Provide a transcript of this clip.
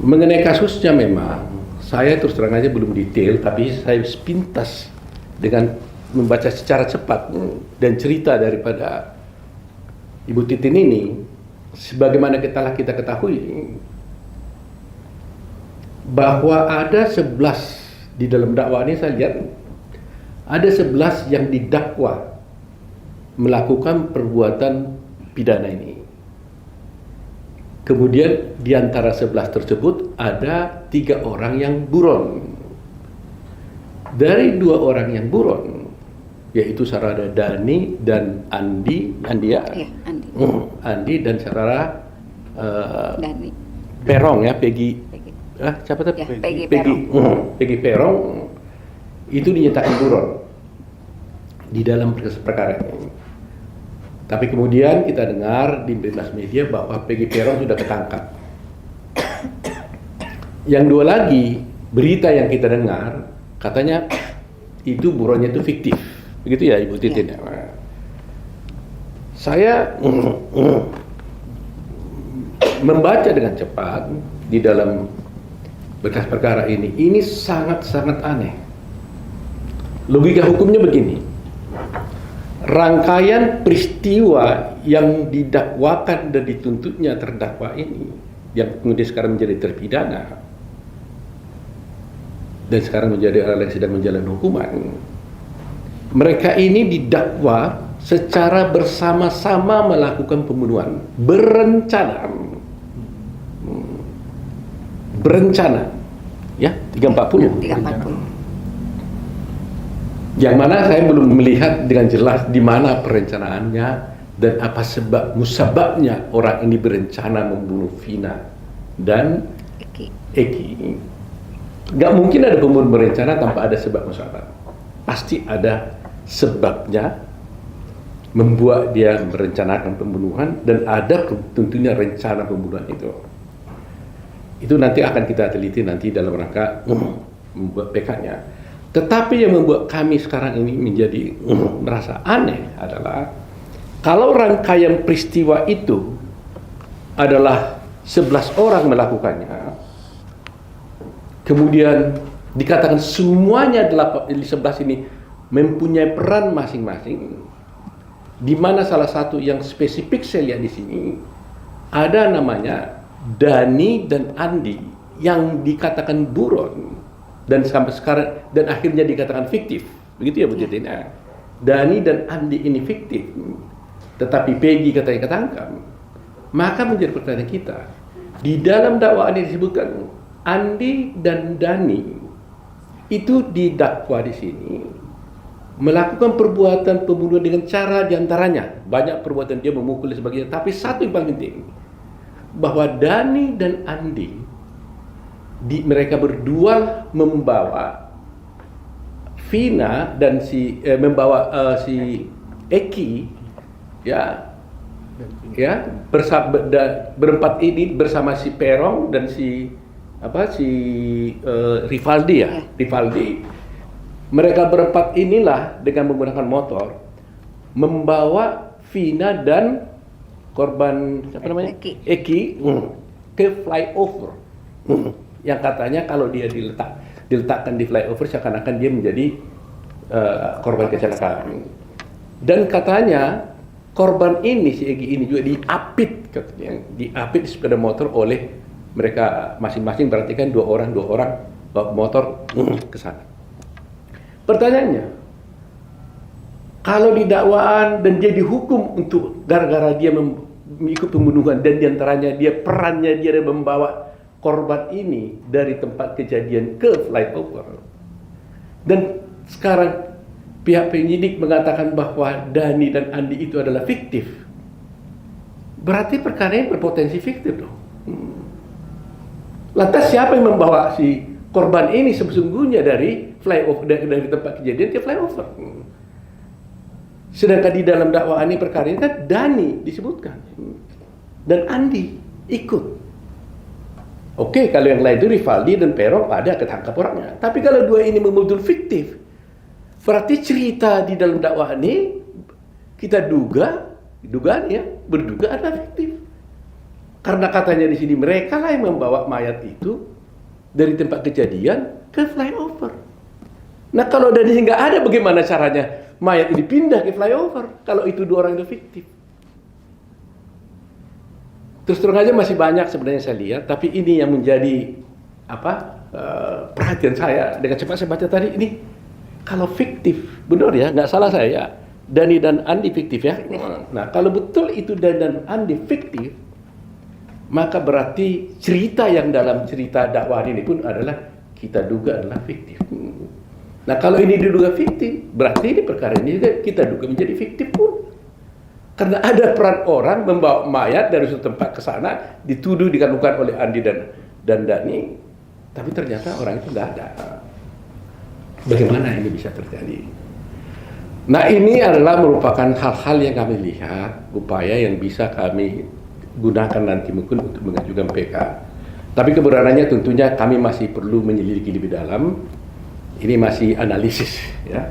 Mengenai kasusnya memang saya terus terang aja belum detail, tapi saya sepintas dengan membaca secara cepat dan cerita daripada Ibu Titin ini, sebagaimana kita ketahui bahwa ada 11 di dalam dakwaan ini. Saya lihat ada 11 yang didakwa melakukan perbuatan pidana ini. Kemudian di antara 11 tersebut ada 3 orang yang buron. Dari 2 orang yang buron, yaitu saudara Dani dan Andi, Iya, Andi. Andi dan saudara Dani. Perong ya, Peggy. Peggy. Siapa tuh? Ya, Peggy Perong. Peggy Perong itu dinyatakan buron di dalam perkara ini. Tapi kemudian kita dengar di mass media bahwa Peggy Perong sudah ketangkap. Yang 2 lagi, berita yang kita dengar, katanya itu buronnya itu fiktif. Begitu ya Ibu Titin? Ya. Saya membaca dengan cepat di dalam berkas perkara ini sangat-sangat aneh. Logika hukumnya begini. Rangkaian peristiwa yang didakwakan dan dituntutnya terdakwa ini, yang kemudian sekarang menjadi terpidana dan sekarang menjadi orang yang sedang menjalani hukuman, mereka ini didakwa secara bersama-sama melakukan pembunuhan berencana ya, 340. Yang mana saya belum melihat dengan jelas di mana perencanaannya dan apa musababnya orang ini berencana membunuh Vina dan Eki. Gak mungkin ada pembunuhan berencana tanpa ada sebab musabab. Pasti ada sebabnya membuat dia merencanakan pembunuhan, dan ada tentunya rencana pembunuhan itu. Itu nanti akan kita teliti nanti dalam rangka membuat PK-nya. Tetapi yang membuat kami sekarang ini menjadi merasa aneh adalah kalau rangkaian peristiwa itu adalah 11 orang melakukannya, kemudian dikatakan semuanya 11 ini mempunyai peran masing-masing, di mana salah satu yang spesifik saya lihat di sini ada namanya Dani dan Andi yang dikatakan buron. Dan sampai sekarang, dan akhirnya dikatakan fiktif, begitu ya Bu Titin? Dani dan Andi ini fiktif, tetapi Peggy katanya ketangkap. Maka menjadi pertanyaan kita, di dalam dakwaan ini disebutkan Andi dan Dani itu didakwa di sini melakukan perbuatan pembunuhan dengan cara diantaranya banyak perbuatan, dia memukul dan sebagainya. Tapi satu yang paling penting, bahwa Dani dan Andi mereka berdua membawa Vina dan membawa si Eki ya berempat ini bersama si Perong dan si Rivaldi ya. Rivaldi, mereka berempat inilah dengan menggunakan motor membawa Vina dan korban Eki ke flyover. Yang katanya kalau dia diletakkan di flyover seakan-akan dia menjadi korban kecelakaan. Dan katanya korban ini, si Egi ini juga diapit, katanya, diapit di sepeda motor oleh mereka masing-masing, berarti kan dua orang bawa motor ke sana. Pertanyaannya, kalau di dakwaan dan dia dihukum untuk gara-gara dia mengikut pembunuhan dan diantaranya perannya dia membawa korban ini dari tempat kejadian ke flyover, dan sekarang pihak penyidik mengatakan bahwa Dani dan Andi itu adalah fiktif, berarti perkara ini berpotensi fiktif dong. Lantas siapa yang membawa si korban ini sesungguhnya dari flyover, dari tempat kejadian ke flyover? Sedangkan di dalam dakwaan ini perkara ini kan Dani disebutkan dan Andi ikut. Oke, kalau yang lain itu Rivaldi dan Perong ada ketangkap orangnya. Tapi kalau dua ini memang fiktif, berarti cerita di dalam dakwaan ini kita berduga adalah fiktif. Karena katanya di sini mereka lah yang membawa mayat itu dari tempat kejadian ke flyover. Nah kalau dari sini nggak ada, bagaimana caranya mayat ini pindah ke flyover kalau itu 2 orang itu fiktif? Terus terang aja masih banyak sebenarnya saya lihat, tapi ini yang menjadi perhatian saya. Dengan cepat saya baca tadi ini, kalau fiktif, benar ya, nggak salah saya, Dani dan Andi fiktif ya. Nah kalau betul itu Dani dan Andi fiktif, maka berarti cerita yang dalam cerita dakwah ini pun adalah kita duga adalah fiktif. Nah kalau ini diduga fiktif, berarti ini perkara ini juga kita duga menjadi fiktif pun. Karena ada peran orang membawa mayat dari suatu tempat ke sana, dituduh dikandungkan oleh Andi dan Dani, tapi ternyata orang itu nggak ada. Bagaimana ini bisa terjadi? Nah ini adalah merupakan hal-hal yang kami lihat, upaya yang bisa kami gunakan nanti mungkin untuk mengajukan PK. Tapi kebenarannya tentunya kami masih perlu menyelidiki lebih dalam. Ini masih analisis ya.